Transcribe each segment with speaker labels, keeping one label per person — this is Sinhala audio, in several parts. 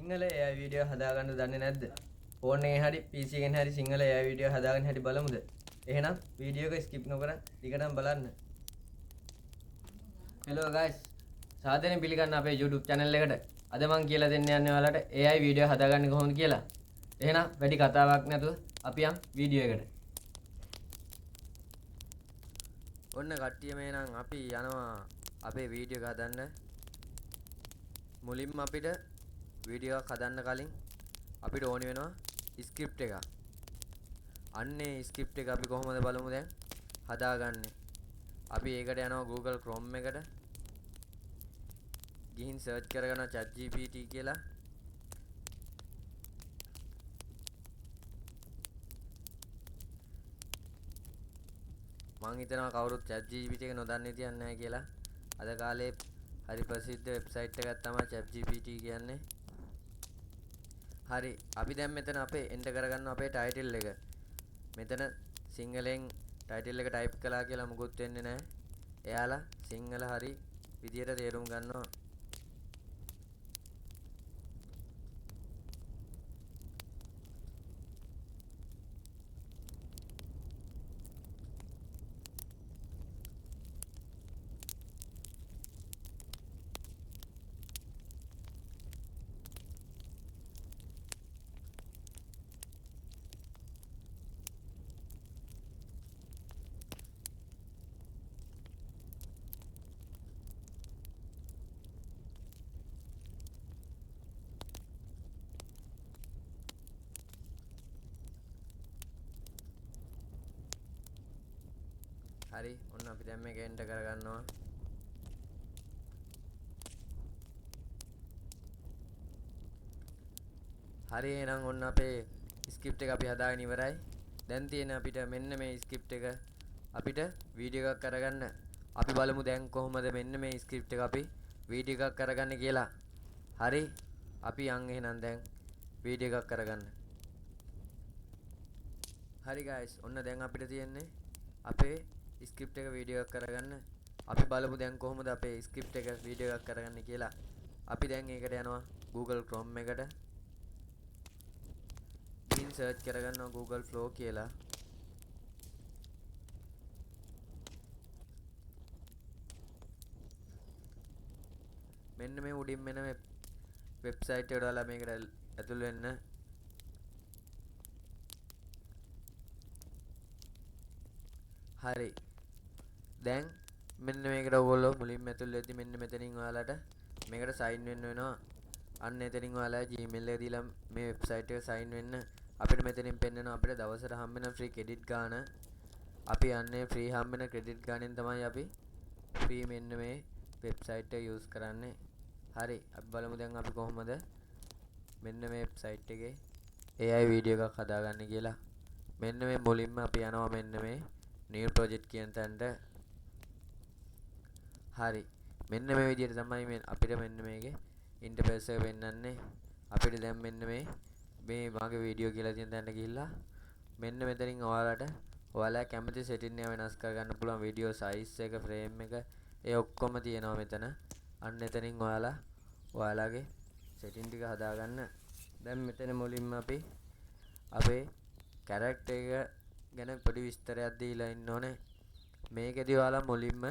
Speaker 1: සිංහල AI වීඩියෝ හදාගන්න දන්නේ නැද්ද? ෆෝන් එකෙන් හරි PC එකෙන් හරි සිංහල AI වීඩියෝ හදාගන්න හැටි බලමුද? එහෙනම් වීඩියෝ එක ස්කිප් නොකර දිගටම බලන්න. Hello guys. සාදරයෙන් පිළිගන්න අපේ YouTube channel එකට. අද මම කියලා දෙන්න යන්නේ ඔයාලට AI වීඩියෝ හදාගන්නේ කොහොමද කියලා. එහෙනම් වැඩි කතාවක් නැතුව අපි යමු වීඩියෝ එකට. ඔන්න කට්ටිය මේනම් අපි යනවා අපේ වීඩියෝ එක හදන්න. මුලින්ම අපිට වීඩියෝ එකක් හදන්න කලින් අපිට ඕනි වෙනවා ස්ක්‍රිප්ට් එකක්. අන්නේ ස්ක්‍රිප්ට් එක අපි කොහොමද බලමු දැන් හදාගන්නේ. අපි ඒකට යනවා Google Chrome එකට. ගිහින් සර්ච් කරගන්නවා ChatGPT කියලා. මං හිතනවා කවුරුත් ChatGPT එක නොදන්නේ තියන්නේ නැහැ කියලා. අද කාලේ හරි ප්‍රසිද්ධ වෙබ්සයිට් එකක් තමයි ChatGPT කියන්නේ. හරි අපි දැන් මෙතන අපේ එන්ටර් කරගන්න අපේ ටයිටල් එක. මෙතන සිංහලෙන් ටයිටල් එක ටයිප් කළා කියලා මුකුත් වෙන්නේ නැහැ. එයාලා සිංහල හරි විදියට තේරුම් ගන්නවා. හරි ඔන්න අපි දැන් මේක එන්ටර් කරගන්නවා. හරි එහෙනම් ඔන්න අපේ ස්ක්‍රිප්ට් එක අපි හදාගෙන ඉවරයි. දැන් තියෙන අපිට මෙන්න මේ ස්ක්‍රිප්ට් එක අපිට වීඩියෝ එකක් කරගන්න. අපි බලමු දැන් කොහොමද මෙන්න මේ ස්ක්‍රිප්ට් එක අපි වීඩියෝ එකක් කරගන්නේ කියලා. හරි අපි යන් එහෙනම් දැන් වීඩියෝ එකක් කරගන්න. හරි guys ඔන්න දැන් අපිට තියෙන්නේ අපේ ස්ක්‍රිප්ට් එක වීඩියෝ එකක් කරගන්න. අපි බලමු දැන් කොහොමද අපේ ස්ක්‍රිප්ට් එක වීඩියෝ එකක් කරගන්නේ කියලා. අපි දැන් ඒකට යනවා Google Chrome එකට. ගිහින් සර්ච් කරගන්නවා Google Flow කියලා. මෙන්න මේ උඩින් මෙන්න මේ වෙබ්සයිට් එකට ඔයාලා මේකට ඇතුල් වෙන්න. හරි දැන් මෙන්න මේකට ඔයගොල්ලෝ මුලින්ම ඇතුල් වෙද්දි මෙන්න මෙතනින් ඔයාලට මේකට සයින් වෙන්න වෙනවා. අන්න එතනින් ඔයාලා Gmail එක දීලා මේ වෙබ්සයිට් එකට සයින් වෙන්න. අපිට මෙතනින් පෙන්නනවා අපිට දවසට හම්බ වෙන ෆ්‍රී ක්‍රෙඩිට් ගාන. අපි යන්නේ ෆ්‍රී හම්බ වෙන ක්‍රෙඩිට් ගානෙන් තමයි අපි ෆ්‍රී මෙන්න මේ වෙබ්සයිට් එක යූස් කරන්නේ. හරි අපි බලමු දැන් අපි කොහොමද මෙන්න මේ වෙබ්සයිට් එකේ AI වීඩියෝ එකක් හදාගන්නේ කියලා. මෙන්න මේ මුලින්ම අපි යනවා මෙන්න මේ new project කියන තැනට. හරි මෙන්න මේ විදිහට තමයි මේ අපිට මෙන්න මේකේ ඉන්ටර්ෆේස් එක පෙන්වන්නේ. අපිට දැන් මෙන්න මේ මාගේ වීඩියෝ කියලා තියෙන තැනට ගිහිල්ලා මෙන්න මෙතනින් ඔයාලා කැමති සෙටින් එක වෙනස් කරගන්න පුළුවන්. වීඩියෝ සයිස් එක ෆ්‍රේම් එක ඒ ඔක්කොම තියෙනවා මෙතන. අන්න එතනින් ඔයාලගේ සෙටින් ටික හදාගන්න. දැන් මෙතන මුලින්ම අපි අපේ කැරක්ටර් එක ගැන පොඩි විස්තරයක් දීලා ඉන්න ඕනේ. මේකෙදි ඔයාලා මුලින්ම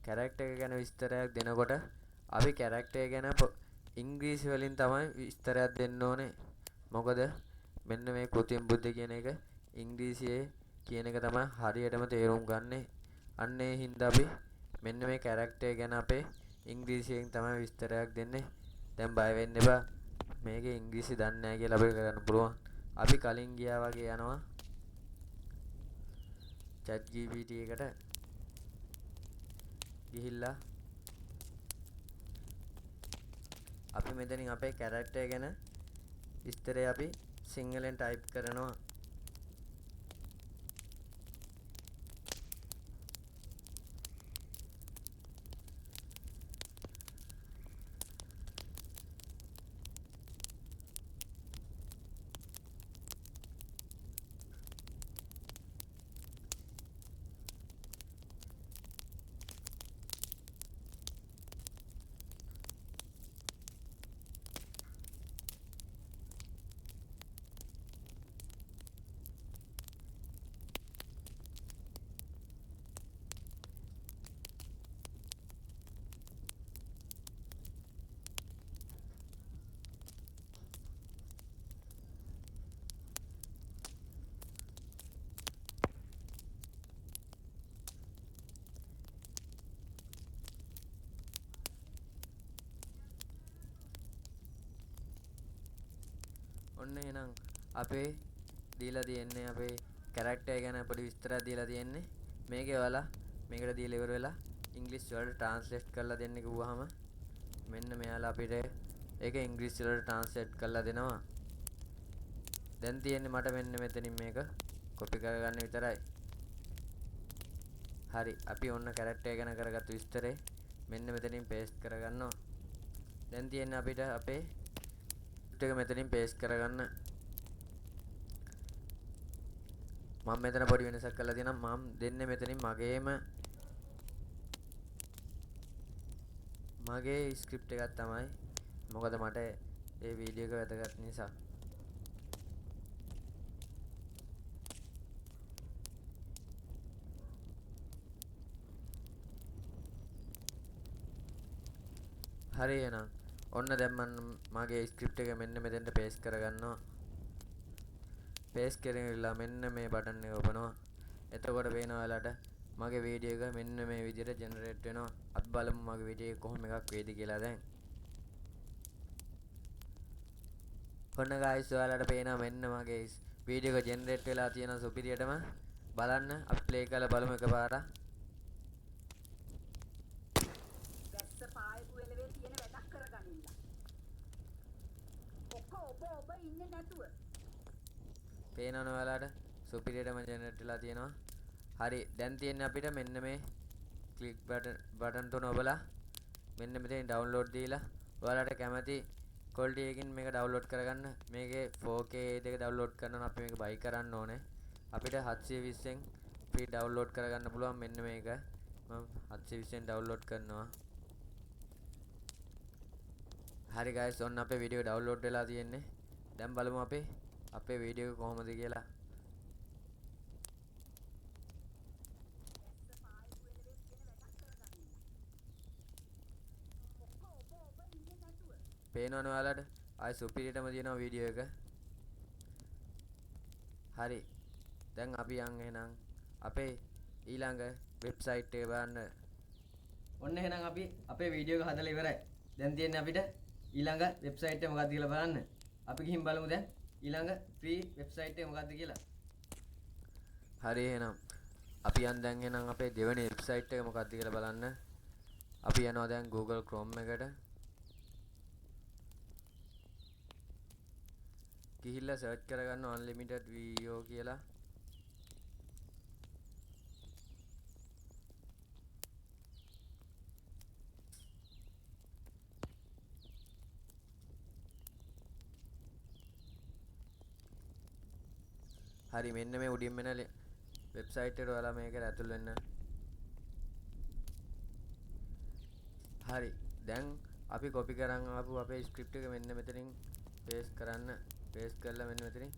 Speaker 1: කැරක්ටර් එක ගැන විස්තරයක් දෙනකොට අපි කැරක්ටර් ගැන ඉංග්‍රීසි වලින් තමයි විස්තරයක් දෙන්න ඕනේ. මොකද මෙන්න මේ කෘත්‍රිම බුද්ධි කියන එක ඉංග්‍රීසියේ කියන එක තමයි හරියටම තේරුම් ගන්නෙ. අන්න ඒ හින්දා අපි මෙන්න මේ කැරක්ටර් ගැන අපේ ඉංග්‍රීසියෙන් තමයි විස්තරයක් දෙන්නේ. දැන් බය වෙන්න එපා. මේකේ ඉංග්‍රීසි දන්නේ නැහැ කියලා අපිට කරන්න පුළුවන්. අපි කලින් ගියා වගේ යනවා ChatGPT එකට. ගිහිල්ලා අපි මෙතනින් අපේ කැරක්ටර් ගැන විස්තරය අපි සිංහලෙන් ටයිප් කරනවා. ඔන්න එහෙනම් අපේ දීලා තියෙන්නේ අපේ කැරක්ටර් ගැන පොඩි විස්තරයක් දීලා තියෙන්නේ. මේකේ ඔයාලා මේකට දීලා ඉවර වෙලා ඉංග්‍රීසි වලට ට්‍රාන්ස්ලේට් කරලා දෙන්න කිව්වහම මෙන්න මෙයාලා අපිට ඒක ඉංග්‍රීසි වලට ට්‍රාන්ස්ලේට් කරලා දෙනවා. දැන් තියෙන්නේ මට මෙන්න මෙතනින් මේක කොපි කරගන්න විතරයි. හරි අපි ඔන්න කැරක්ටර් ගැන කරගත්තු විස්තරේ මෙන්න මෙතනින් පේස්ට් කරගන්නවා. දැන් තියෙන්නේ අපිට අපේ ස්ක්‍රිප්ට් එක මෙතනින් පේස්ට් කරගන්න. මම මෙතන පොඩි වෙනසක් කරලා තියෙනවා. මම දෙන්නේ මෙතනින් මගේ ස්ක්‍රිප්ට් එකක් තමයි. මොකද මට ඒ වීඩියෝ එක වැදගත් නිසා. හරි එහෙනම් ඔන්න දැන් මම මගේ ස්ක්‍රිප්ට් එක මෙන්න මෙතෙන්ට පේස්ට් කරගන්නවා. පේස්ට් කරලා මෙන්න මේ බටන් එක ඔබනවා. එතකොට පේනවා ඔයාලට මගේ වීඩියෝ එක මෙන්න මේ විදිහට ජෙනරේට් වෙනවා. අපි බලමු මගේ වීඩියෝ එක කොහොම එකක් වේද කියලා දැන්. ඔන්න guys ඔයාලට පේනවා මෙන්න මගේ වීඩියෝ එක ජෙනරේට් වෙලා තියෙන සුපිරියටම බලන්න. අපි ප්ලේ කරලා බලමු එකපාරක්. පේනවනේ ඔයාලට සුපිරියටම ජෙනරේට් වෙලා තියෙනවා. හරි දැන් තියෙන්නේ අපිට මෙන්න මේ ක්ලික් බටන් තුන ඔබලා මෙන්න මෙතෙන් ඩවුන්ලෝඩ් දීලා ඔයාලට කැමති ක්වොලිටි එකකින් මේක ඩවුන්ලෝඩ් කරගන්න. මේකේ 4K දෙක ඩවුන්ලෝඩ් කරනවා අපි මේක බයි කරන්න ඕනේ. අපිට 720න් ෆ්‍රී ඩවුන්ලෝඩ් කරගන්න පුළුවන් මෙන්න මේක. මම 720න් ඩවුන්ලෝඩ් කරනවා. හරි guys ඔන්න අපේ වීඩියෝ ඩවුන්ලෝඩ් වෙලා තියෙන්නේ. දැන් බලමු අපේ වීඩියෝ එක කොහොමද කියලා. පේනවනේ ඔයාලට ආයි සුපිරියටම තියෙනවා වීඩියෝ එක. හරි දැන් අපි යන් එහෙනම් අපේ ඊළඟ වෙබ්සයිට් එක බලන්න.
Speaker 2: ඔන්න එහෙනම් අපි අපේ වීඩියෝ එක හදලා ඉවරයි. දැන් තියෙන්නේ අපිට ඊළඟ වෙබ්සයිට් එක මොකක්ද කියලා බලන්න. අපි ගිහින් බලමු දැන් ඊළඟ ෆ්‍රී වෙබ්සයිට් එක මොකක්ද කියලා.
Speaker 1: හරි එහෙනම් අපි යන් දැන් එහෙනම් අපේ දෙවෙනි වෙබ්සයිට් එක මොකක්ද කියලා බලන්න. අපි යනවා දැන් Google Chrome එකට. ගිහිල්ලා සර්ච් කරගන්න unlimited video කියලා. හරි මෙන්න මේ උඩින් වෙන වෙබ්සයිට් එකට ඔයාලා මේකට ඇතුල් වෙන්න. හරි දැන් අපි කොපි කරන් ආපු අපේ ස්ක්‍රිප්ට් එක මෙන්න මෙතනින් පේස්ට් කරන්න. පේස්ට් කරලා මෙන්න මෙතනින්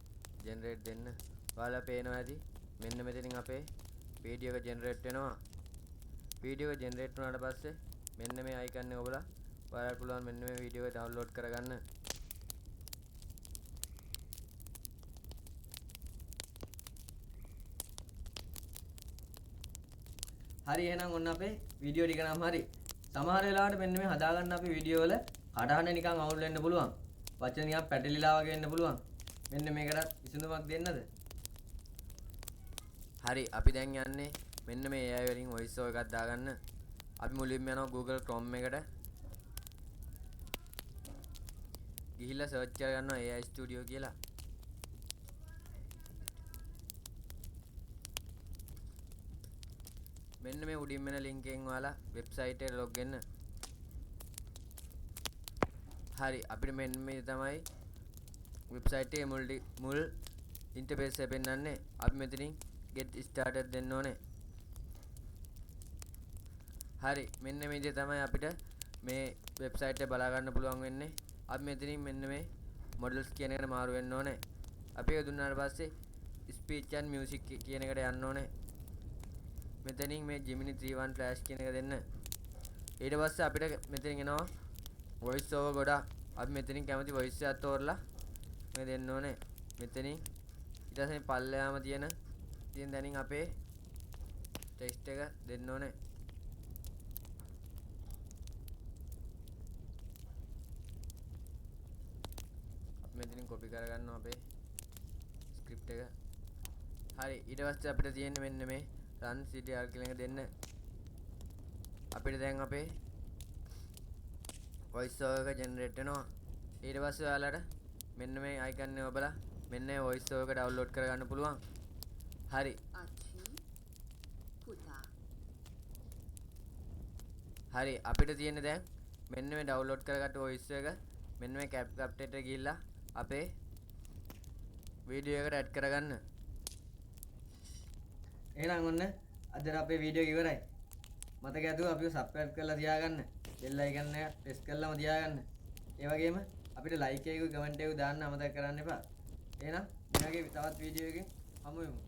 Speaker 1: ජෙනරේට් දෙන්න. ඔයාලා පේනවා ඇති මෙන්න මෙතනින් අපේ වීඩියෝ එක ජෙනරේට් වෙනවා. වීඩියෝ එක ජෙනරේට් වුණාට පස්සේ මෙන්න මේ අයිකන් එක ඔබලා ඔයාලට පුළුවන් මෙන්න මේ වීඩියෝ එක ඩවුන්ලෝඩ් කරගන්න.
Speaker 2: හරි එහෙනම් ඔන්න අපේ වීඩියෝ ටික නම් හරි. සමහර වෙලාවට මෙන්න මේ හදාගන්න අපේ වීඩියෝ වල කටහඬ නිකන් අවුල් වෙන්න පුළුවන්. වචන නිකන් පැටලිලා වගේ වෙන්න පුළුවන්. මෙන්න මේකට විසඳුමක් දෙන්නද?
Speaker 1: හරි අපි දැන් යන්නේ මෙන්න මේ AI වලින් voice over එකක් දාගන්න. අපි මුලින්ම යනවා Google Chrome එකට. ගිහිල්ලා සර්ච් කරගන්නවා AI Studio කියලා. මෙන්න මේ උඩින් වෙන link එකෙන් ඔයාලා වෙබ්සයිට් එකට log වෙන්න. හරි අපිට මෙන්න මේ තමයි වෙබ්සයිට් එකේ මුල් ඉන්ටර්ෆේස් එක පෙන්නන්නේ. අපි මෙතනින් get started දෙන්න ඕනේ. හරි මෙන්න මේ විදිහ තමයි අපිට මේ වෙබ්සයිට් එක බලා ගන්න පුළුවන් වෙන්නේ. අපි මෙතනින් මෙන්න මේ models කියන එකට මාරු වෙන්න ඕනේ. අපි ඒක දුන්නාට පස්සේ speech and music කියන එකට යන්න ඕනේ. මෙතනින් මේ Gemini 3.1 flash කියන එක දෙන්න. ඊට පස්සේ අපිට මෙතනින් එනවා voice over ගොඩක්. අපි මෙතනින් කැමති voice එකක් තෝරලා මේ දෙන්න ඕනේ. මෙතනින් ඊට පස්සේ පල්ලෙහාම තියෙන දැනින් අපේ ටෙක්ස්ට් එක දෙන්න ඕනේ. මෙතනින් කොපි කරගන්නවා අපේ ස්ක්‍රිප්ට් එක. හරි ඊට පස්සේ අපිට තියෙන්නේ මෙන්න මේ run ctr කියලා එක දෙන්න. අපිට දැන් අපේ voice over එක generate වෙනවා. ඊට පස්සේ ඔයාලට මෙන්න මේ icon එක ඔබලා මෙන්න මේ voice over එක download කරගන්න පුළුවන්. හරි. හරි අපිට තියෙන්නේ දැන් මෙන්න මේ download කරගත්ත voice එක මෙන්න මේ CapCut එකට ගිහිල්ලා අපේ වීඩියෝ එකට add කරගන්න.
Speaker 2: එහෙනම් ඔන්න අද අපේ වීඩියෝ එක ඉවරයි. මතක ඇතුව අපිව subscribe කරලා තියාගන්න. bell icon එක press කරලාම තියාගන්න. ඒ වගේම අපිට like එකකුයි comment එකකුයි දාන්න අමතක කරන්න එපා. එහෙනම් මේ වගේ තවත් වීඩියෝ එකකින් හමු වෙමු.